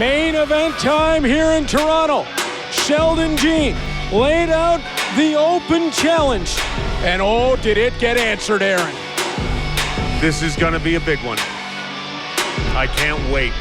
Main event time here in Toronto. Sheldon Jean laid out the open challenge. And oh, did it get answered, Aaron. This is gonna be a big one. I can't wait.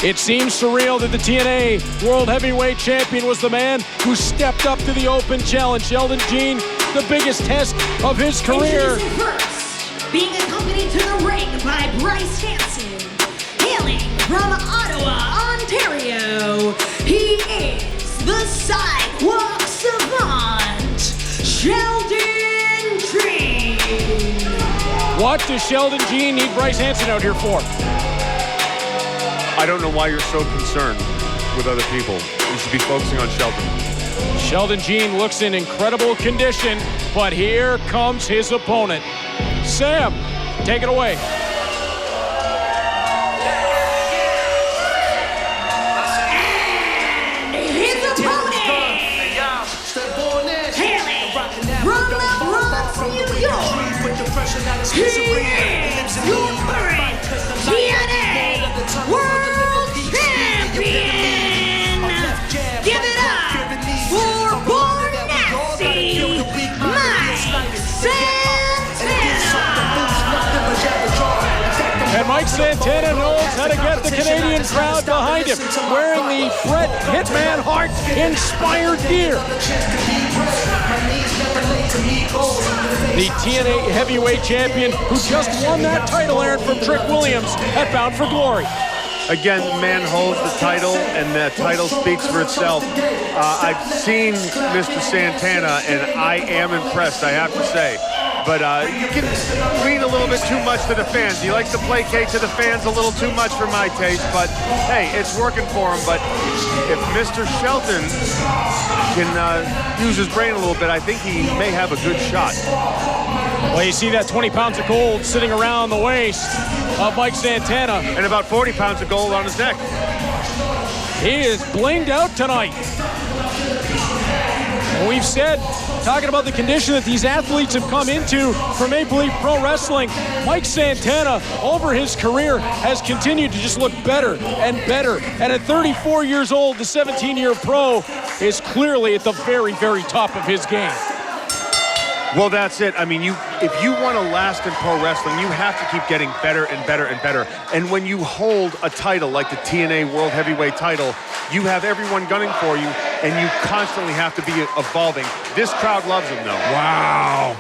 It seems surreal that the TNA World Heavyweight Champion was the man who stepped up to the open challenge. Sheldon Jean, the biggest test of his career. And he's first, being accompanied to the ring by Bryce Hansen, hailing from Ottawa, Ontario. He is the sidewalk savant, Sheldon Jean. What does Sheldon Jean need Bryce Hansen out here for? I don't know why you're so concerned with other people. You should be focusing on Sheldon. Sheldon Jean looks in incredible condition, but here comes his opponent. Sam, take it away. And his opponent, hailing from the Bronx, New York, he is your current TNA World Champion. Give it up for Born Nasty, Mike Santana. And Mike Santana knows how to get the Canadian crowd behind him, wearing the Bret Hitman Hart inspired gear. The TNA Heavyweight Champion who just won that title, Aaron, from Trick Williams at Bound for Glory. Again, the man holds the title, and the title speaks for itself. I've seen Mr. Santana, and I am impressed, I have to say. But you can lean a little bit too much to the fans. He likes to placate to the fans a little too much for my taste, but hey, it's working for him. But if Mr. Sheldon can use his brain a little bit, I think he may have a good shot. Well, you see that 20 pounds of gold sitting around the waist of Mike Santana. And about 40 pounds of gold on his neck. He is blinged out tonight. And we've said, talking about the condition that these athletes have come into for Maple Leaf Pro Wrestling, Mike Santana, over his career, has continued to just look better and better. And at 34 years old, the 17-year pro is clearly at the very, very top of his game. Well, that's it. I mean, if you want to last in pro wrestling, you have to keep getting better and better and better. And when you hold a title like the TNA World Heavyweight title, you have everyone gunning for you, and you constantly have to be evolving. This crowd loves him, though. Wow.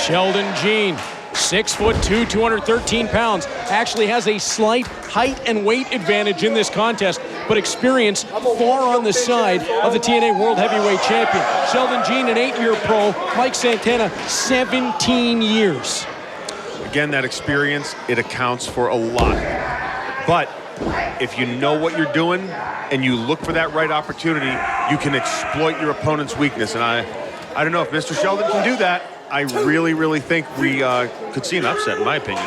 Sheldon Jean, 6'2", 213 pounds, actually has a slight height and weight advantage in this contest, but experience far on the side of the TNA World Heavyweight Champion. Sheldon Jean, an 8-year pro. Mike Santana, 17 years. Again, that experience, it accounts for a lot. But if you know what you're doing and you look for that right opportunity, you can exploit your opponent's weakness. And I don't know if Mr. Sheldon can do that. I really, really think we could see an upset, in my opinion.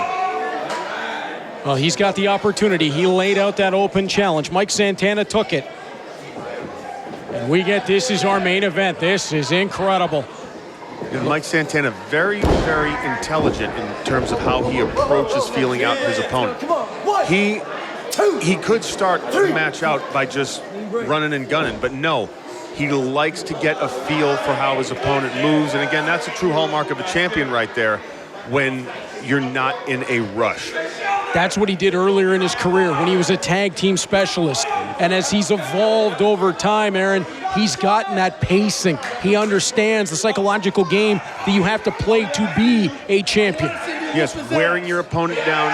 Well, he's got the opportunity. He laid out that open challenge. Mike Santana took it. And we get, this is our main event. This is incredible. And Mike Santana, very, very intelligent in terms of how he approaches feeling out his opponent. He could start the match out by just running and gunning, but no. He likes to get a feel for how his opponent moves. And again, that's a true hallmark of a champion right there, when you're not in a rush. That's what he did earlier in his career when he was a tag team specialist. And as he's evolved over time, Aaron, he's gotten that pacing. He understands the psychological game that you have to play to be a champion. Yes, wearing your opponent down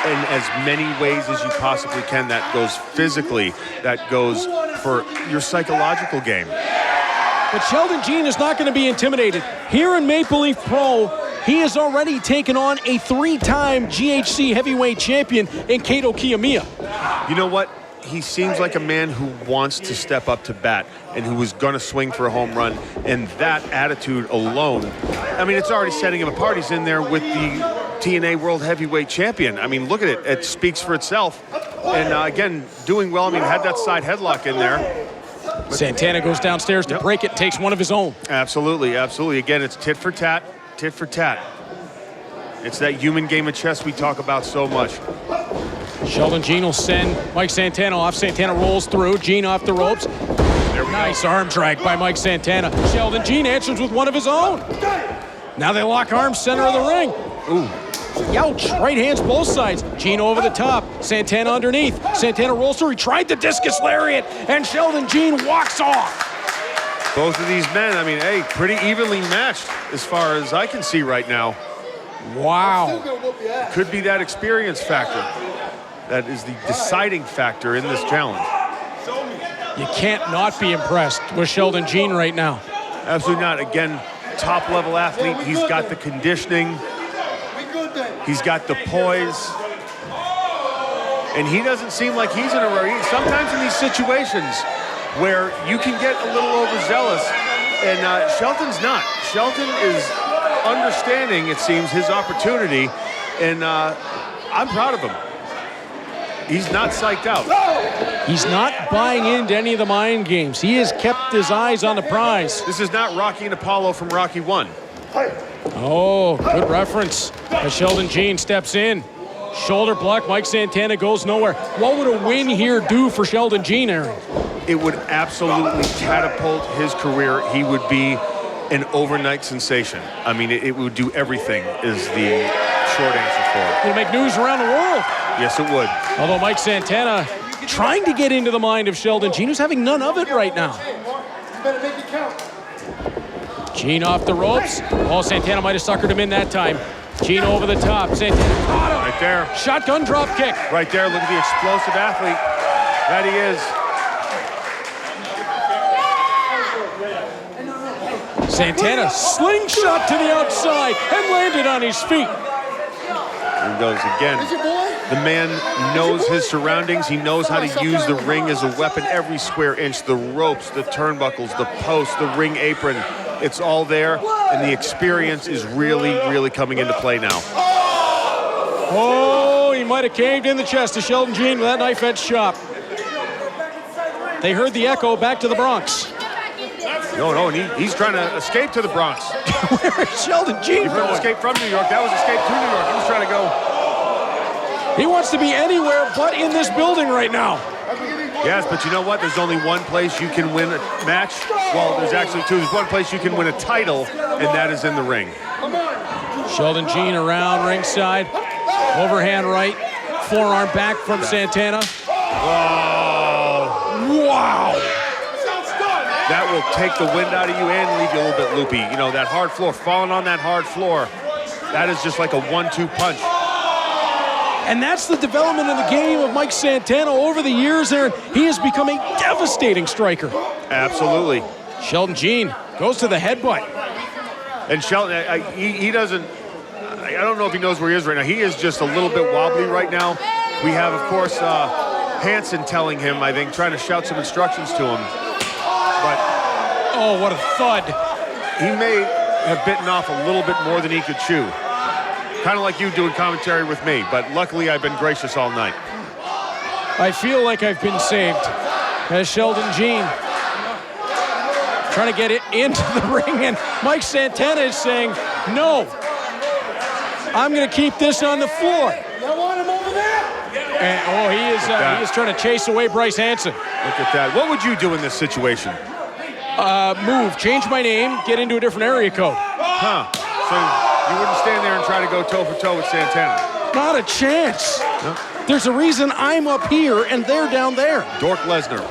in as many ways as you possibly can. That goes physically, that goes for your psychological game. But Sheldon Jean is not going to be intimidated. Here in Maple Leaf Pro, he has already taken on a 3-time GHC heavyweight champion in Kato Kiyomiya. You know what? He seems like a man who wants to step up to bat and who is going to swing for a home run. And that attitude alone, I mean, it's already setting him apart. He's in there with the TNA World Heavyweight Champion. I mean, look at it. It speaks for itself. And again, doing well. I mean, had that side headlock in there. Santana goes downstairs to break it, takes one of his own. Absolutely, absolutely. Again, it's tit for tat, tit for tat. It's that human game of chess we talk about so much. Sheldon Gene will send Mike Santana off. Santana rolls through. Gene off the ropes. Nice arm drag by Mike Santana. Sheldon Gene answers with one of his own. Now they lock arms center of the ring. Ooh. Youch. Right hands both sides. Gene over the top. Santana underneath. Santana rolls through. He tried the discus lariat. And Sheldon Gene walks off. Both of these men, I mean, hey, pretty evenly matched as far as I can see right now. Wow. Could be that experience factor. That is the deciding factor in this challenge. You can't not be impressed with Sheldon Gene right now. Absolutely not. Again, top-level athlete. He's got the conditioning. He's got the poise. And he doesn't seem like he's in a hurry. Sometimes in these situations where you can get a little overzealous, and Sheldon's not. Sheldon is understanding, it seems, his opportunity, and I'm proud of him. He's not psyched out. He's not buying into any of the mind games. He has kept his eyes on the prize. This is not Rocky and Apollo from Rocky 1. Oh, good reference. As Sheldon Gene steps in. Shoulder block, Mike Santana goes nowhere. What would a win here do for Sheldon Gene, Aaron? It would absolutely catapult his career. He would be an overnight sensation. I mean, it would do everything is the short answer for it. It'll make news around the world. Yes, it would. Although Mike Santana trying to get into the mind of Sheldon Gene, who's having none of it right now. Gene off the ropes. Oh, Santana might have suckered him in that time. Gene over the top. Santana caught him. Right there. Shotgun drop kick. Right there. Look at the explosive athlete that he is. Santana slingshot to the outside and landed on his feet. There he goes again. The man knows his surroundings. He knows how to use the ring as a weapon. Every square inch, the ropes, the turnbuckles, the posts, the ring apron. It's all there, and the experience is really, really coming into play now. Oh, he might have caved in the chest to Sheldon Gene with that knife-edge chop. They heard the echo back to the Bronx. No, he's trying to escape to the Bronx. Where is Sheldon Gene You've heard going? escape from New York. That was escape to New York. He was trying to go. He wants to be anywhere but in this building right now. Yes, but you know what? There's only one place you can win a match. Well, there's actually two. There's one place you can win a title, and that is in the ring. Sheldon Gene around ringside. Overhand right. Forearm back from Santana. Oh. Wow. That will take the wind out of you and leave you a little bit loopy. You know, that hard floor, falling on that hard floor, that is just like a 1-2 punch. And that's the development in the game of Mike Santana over the years there. He has become a devastating striker. Absolutely. Sheldon Gene goes to the headbutt. And Sheldon, he doesn't, I don't know if he knows where he is right now. He is just a little bit wobbly right now. We have, of course, Hansen telling him, I think, trying to shout some instructions to him. But oh, what a thud. He may have bitten off a little bit more than he could chew. Kind of like you doing commentary with me, but luckily I've been gracious all night. I feel like I've been saved as Sheldon Gene trying to get it into the ring, and Mike Santana is saying, no, I'm going to keep this on the floor. You want him over there? And, oh, he is trying to chase away Bryce Hansen. Look at that. What would you do in this situation? Move, change my name, get into a different area code. Huh. So you wouldn't stand there and try to go toe-for-toe with Santana? Not a chance. No? There's a reason I'm up here and they're down there. Dork Lesnar.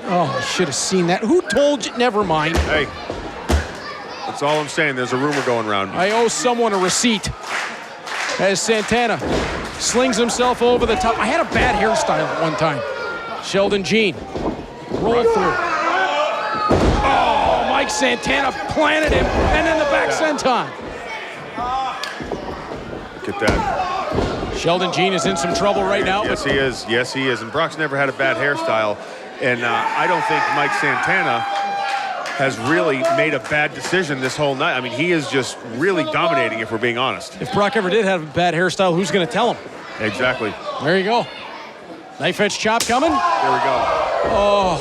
Oh, I should have seen that. Who told you? Never mind. Hey, that's all I'm saying. There's a rumor going around. I owe someone a receipt. As Santana slings himself over the top. I had a bad hairstyle at one time. Sheldon Gene. Roll through. Oh, Mike Santana planted him, and then the back senton. Look at that. Sheldon Gene is in some trouble right now. Yes, he is. Yes, he is. And Brock's never had a bad hairstyle. And I don't think Mike Santana has really made a bad decision this whole night. I mean, he is just really dominating, if we're being honest. If Brock ever did have a bad hairstyle, who's going to tell him? Exactly. There you go. Knife edge chop coming. There we go. Oh.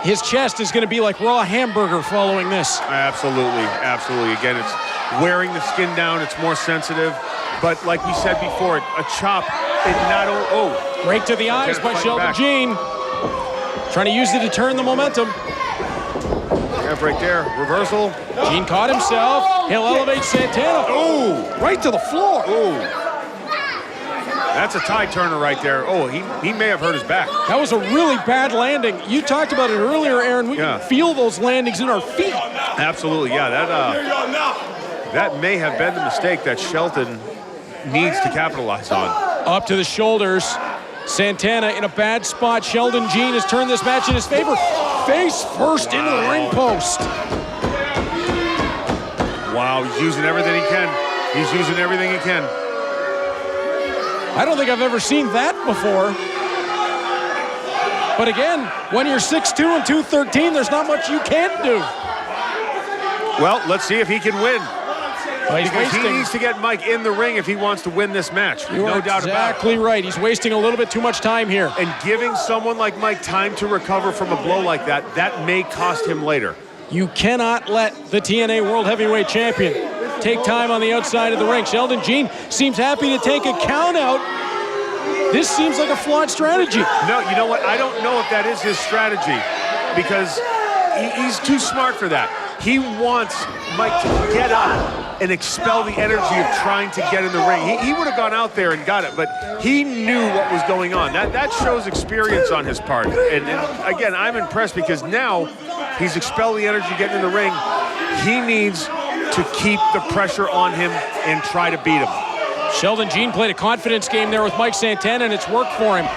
His chest is going to be like raw hamburger following this. Absolutely. Absolutely. Again, it's wearing the skin down. It's more sensitive. But like we said before, a chop, it not only... Oh. Break to the eyes by Sheldon Jean. Trying to use it to turn the momentum. Yeah, break there. Reversal. Jean caught himself. He'll elevate Santana. Oh. Right to the floor. Oh. That's a tie turner right there. Oh, he may have hurt his back. That was a really bad landing. You talked about it earlier, Aaron. We can feel those landings in our feet. Absolutely, yeah. That may have been the mistake that Sheldon needs to capitalize on. Up to the shoulders. Santana in a bad spot. Sheldon Jean has turned this match in his favor. Face first into the ring post. Wow, he's using everything he can. He's using everything he can. I don't think I've ever seen that before. But again, when you're 6'2 and 213, there's not much you can't do. Well, let's see if he can win. Well, because he needs to get Mike in the ring if he wants to win this match. No doubt about it. Exactly right. He's wasting a little bit too much time here. And giving someone like Mike time to recover from a blow like that, that may cost him later. You cannot let the TNA World Heavyweight Champion take time on the outside of the ring. Sheldon Jean seems happy to take a count out. This seems like a flawed strategy. No, you know what? I don't know if that is his strategy because he's too smart for that. He wants Mike to get up and expel the energy of trying to get in the ring. He would have gone out there and got it, but he knew what was going on. That shows experience on his part. And again, I'm impressed because now he's expelled the energy getting in the ring. He needs to keep the pressure on him and try to beat him. Sheldon Jean played a confidence game there with Mike Santana, and it's worked for him.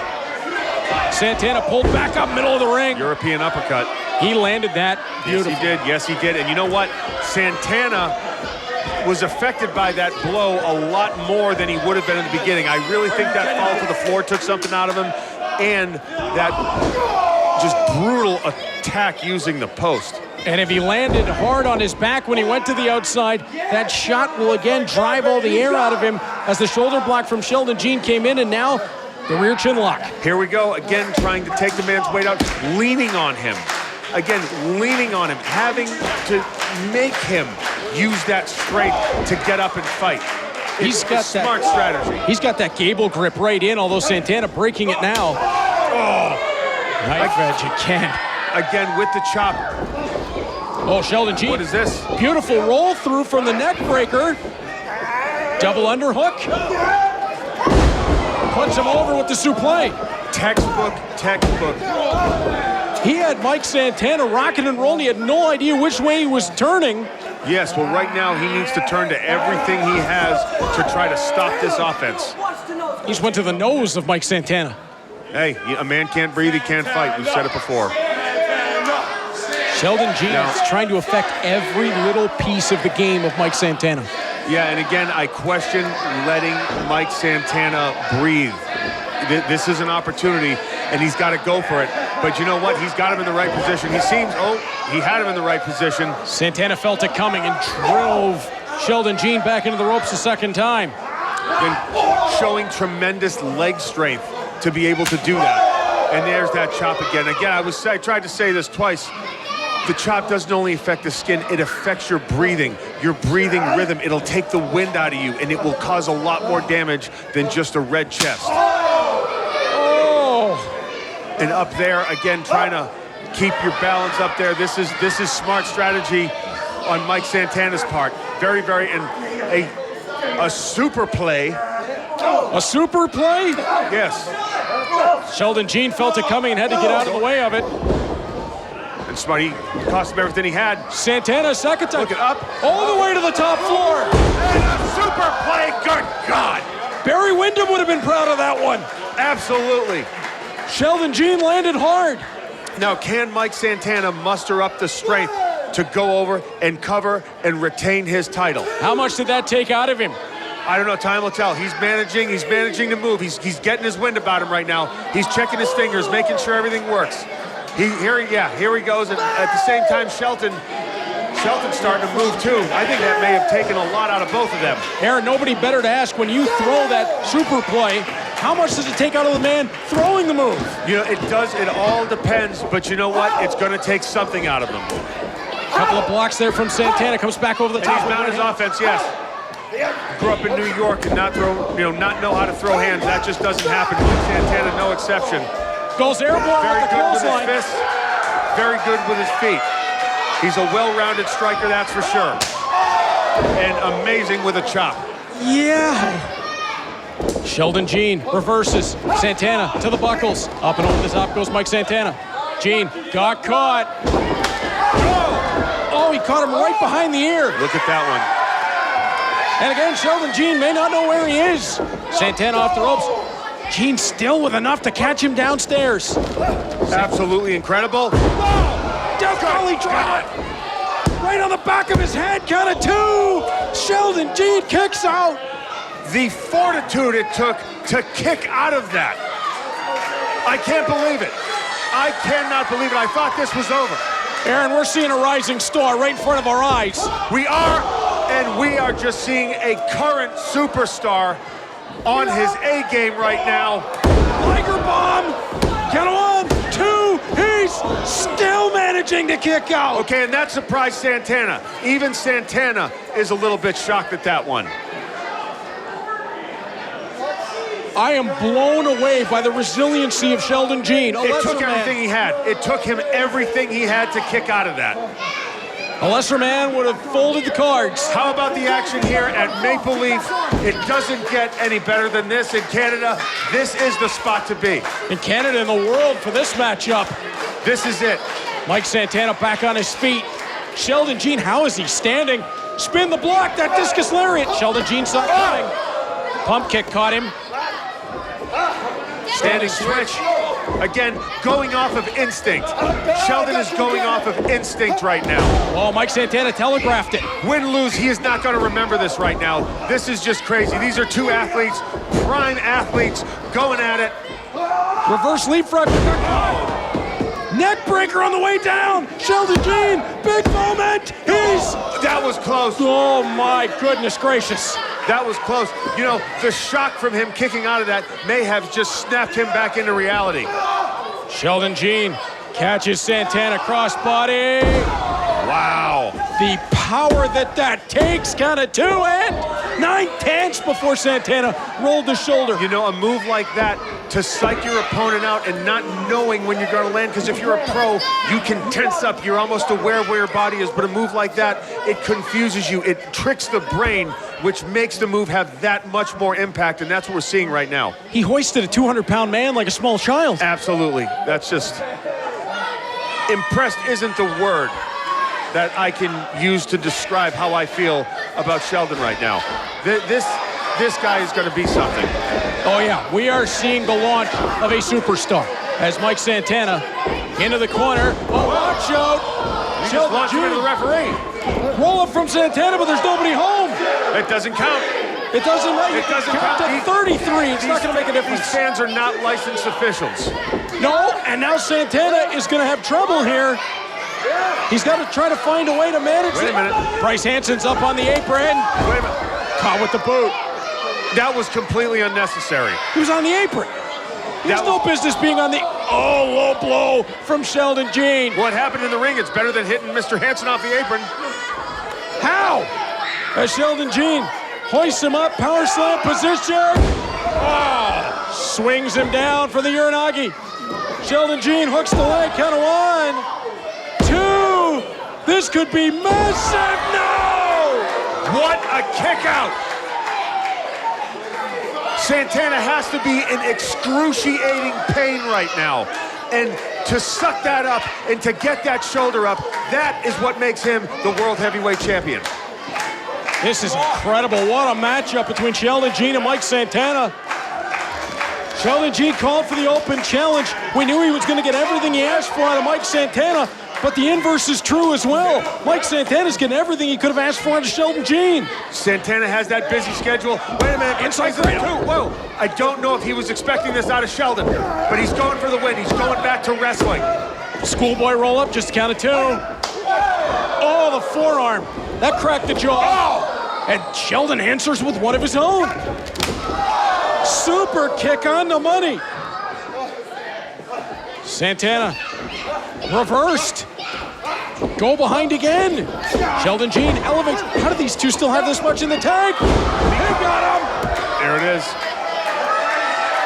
Santana pulled back up middle of the ring. European uppercut. He landed that beautifully. Yes, he did. Yes, he did. And you know what? Santana was affected by that blow a lot more than he would have been in the beginning. I really think that fall to the floor took something out of him, and that just brutal attack using the post. And if he landed hard on his back when he went to the outside, that shot will again drive all the air out of him as the shoulder block from Sheldon Jean came in, and now the rear chin lock. Here we go, again trying to take the man's weight out, leaning on him. Again, leaning on him, having to make him use that strength to get up and fight. It's a smart strategy. He's got that Gable grip right in, although Santana breaking it now. Oh! Knife edge again. Again with the chop. Oh, Sheldon Jean. What is this? Beautiful roll through from the neck breaker. Double underhook. Puts him over with the suplex. Textbook. He had Mike Santana rocking and rolling. He had no idea which way he was turning. Yes, well, right now he needs to turn to everything he has to try to stop this offense. He just went to the nose of Mike Santana. Hey, a man can't breathe, he can't fight. We've said it before. Sheldon Jean is trying to affect every little piece of the game of Mike Santana. Yeah, and again, I question letting Mike Santana breathe. This is an opportunity, and he's got to go for it. But you know what? He's got him in the right position. He had him in the right position. Santana felt it coming and drove Sheldon Jean back into the ropes a second time. And showing tremendous leg strength to be able to do that. And there's that chop again. Again, I tried to say this twice. The chop doesn't only affect the skin, it affects your breathing rhythm. It'll take the wind out of you, and it will cause a lot more damage than just a red chest. And up there, again, trying to keep your balance up there. This is smart strategy on Mike Santana's part. Very, and a super play. A super play? Yes. Sheldon Jean felt it coming and had to get out of the way of it. And smart, he cost him everything he had. Santana, second time. Look it up. All the way to the top floor. And a super play, good God. Barry Windham would have been proud of that one. Absolutely. Sheldon Jean landed hard. Now, can Mike Santana muster up the strength to go over and cover and retain his title? How much did that take out of him? I don't know, time will tell. He's managing to move. He's getting his wind about him right now. He's checking his fingers, making sure everything works. Here he goes, and at the same time, Sheldon's starting to move too. I think that may have taken a lot out of both of them. Aaron, nobody better to ask when you throw that super play, how much does it take out of the man throwing the move? You know, it all depends, but you know what? It's going to take something out of them. Couple of blocks there from Santana. Comes back over the And top. he's mounted his offense, yes. Grew up in New York and not know how to throw hands. That just doesn't happen. Santana, no exception. Goes airborne Very with the good with his clothesline. fists. Very good with his feet. He's a well-rounded striker, that's for sure. And amazing with a chop. Yeah. Sheldon Jean reverses. Santana to the buckles. Up and over the top goes Mike Santana. Jean got caught. Oh, he caught him right behind the ear. Look at that one. And again, Sheldon Jean may not know where he is. Santana off the ropes. Jean still with enough to catch him downstairs. Absolutely incredible. Death Valley drop. Right on the back of his head. Count of two. Sheldon Jean kicks out. The fortitude it took to kick out of that. I can't believe it. I cannot believe it. I thought this was over. Aaron, we're seeing a rising star right in front of our eyes. We are, and we are just seeing a current superstar on his A game right now. Liger bomb. Count of 1, 2. He's still managing to kick out. Okay, and that surprised Santana. Even Santana is a little bit shocked at that one. I am blown away by the resiliency of Sheldon Jean. It took everything he had. It took him everything he had to kick out of that. A lesser man would have folded the cards. How about the action here at Maple Leaf? It doesn't get any better than this in Canada. This is the spot to be. In Canada and the world for this matchup. This is it. Mike Santana back on his feet. Sheldon Jean, how is he standing? Spin the block, that discus lariat. Sheldon Jean saw it coming. Pump kick caught him. Standing switch. Again, going off of instinct. Sheldon is going off of instinct right now. Oh, Mike Santana telegraphed it. Win, lose, he is not going to remember this right now. This is just crazy. These are two athletes, prime athletes, going at it. Reverse leapfrog. Neck breaker on the way down. Sheldon Jean, big moment. That was close. Oh my goodness gracious. That was close. You know, the shock from him kicking out of that may have just snapped him back into reality. Sheldon Jean catches Santana crossbody. Wow. The power that takes, count of 2 and 9/10 before Santana rolled the shoulder. You know, a move like that to psych your opponent out and not knowing when you're going to land, because if you're a pro, you can tense up. You're almost aware of where your body is, but a move like that, it confuses you. It tricks the brain, which makes the move have that much more impact, and that's what we're seeing right now. He hoisted a 200-pound man like a small child. Absolutely. That's just... Impressed isn't the word that I can use to describe how I feel about Sheldon right now. This guy is going to be something. Oh yeah, we are seeing the launch of a superstar. As Mike Santana into the corner. Oh, watch out! He just launched him into the referee. Roll up from Santana, but there's nobody home. It doesn't count. It doesn't matter. It doesn't count count. to 33. It's not going to make a difference. These fans are not licensed officials. No, and now Santana is going to have trouble here. He's got to try to find a way to manage it. Wait a minute. Bryce Hanson's up on the apron. Wait a minute. Caught with the boot. That was completely unnecessary. He was on the apron. He has no business being on the... Oh, low blow from Sheldon Jean. What happened in the ring? It's better than hitting Mr. Hanson off the apron. How? As Sheldon Jean hoists him up, power slam position. Oh, swings him down for the Uranagi. Sheldon Jean hooks the leg, count of 1, 2. This could be massive. No! What a kick out! Santana has to be in excruciating pain right now. And to suck that up and to get that shoulder up, that is what makes him the World Heavyweight Champion. This is incredible. What a matchup between Sheldon Jean and Mike Santana. Sheldon Jean called for the open challenge. We knew he was going to get everything he asked for out of Mike Santana, but the inverse is true as well. Mike Santana's getting everything he could have asked for out of Sheldon Jean. Santana has that busy schedule. Wait a minute. Inside cradle. Whoa. I don't know if he was expecting this out of Sheldon, but he's going for the win. He's going back to wrestling. Schoolboy roll up, just count of 2. Oh, the forearm. That cracked the jaw. Oh! And Sheldon answers with one of his own. Super kick on the money. Santana reversed. Go behind again. Sheldon Jean elevates. How do these two still have this much in the tank? He got him. There it is.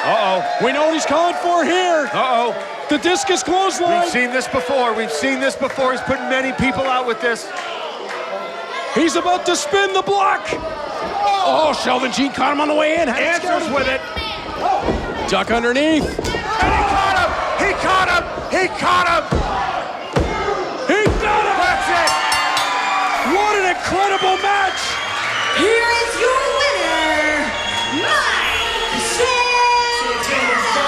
Uh-oh. We know what he's calling for here. Uh-oh. The discus clothesline. We've seen this before. We've seen this before. He's put many people out with this. He's about to spin the block. Oh, Sheldon Jean caught him on the way in. Answers with it. Duck underneath. And he caught him. He caught him. He caught him. He got him. That's it. What an incredible match. Here is your winner, Mike Santana.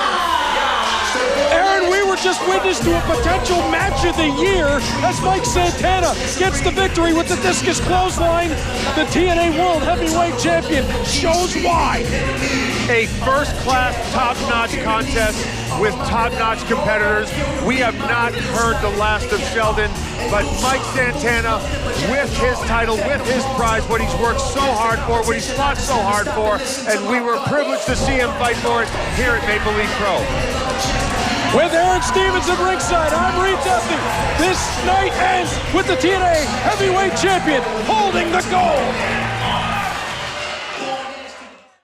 Aaron, we were just witness to a potential match of the year as Mike Santana gets the victory with the discus clothesline. The TNA World Heavyweight Champion shows why. A first-class, top-notch contest with top-notch competitors. We have not heard the last of Sheldon, but Mike Santana, with his title, with his prize, what he's worked so hard for, what he's fought so hard for, and we were privileged to see him fight for it here at Maple Leaf Pro. With Aaron Stevens at ringside, I'm Reed Duffy. This night ends with the TNA Heavyweight Champion holding the gold.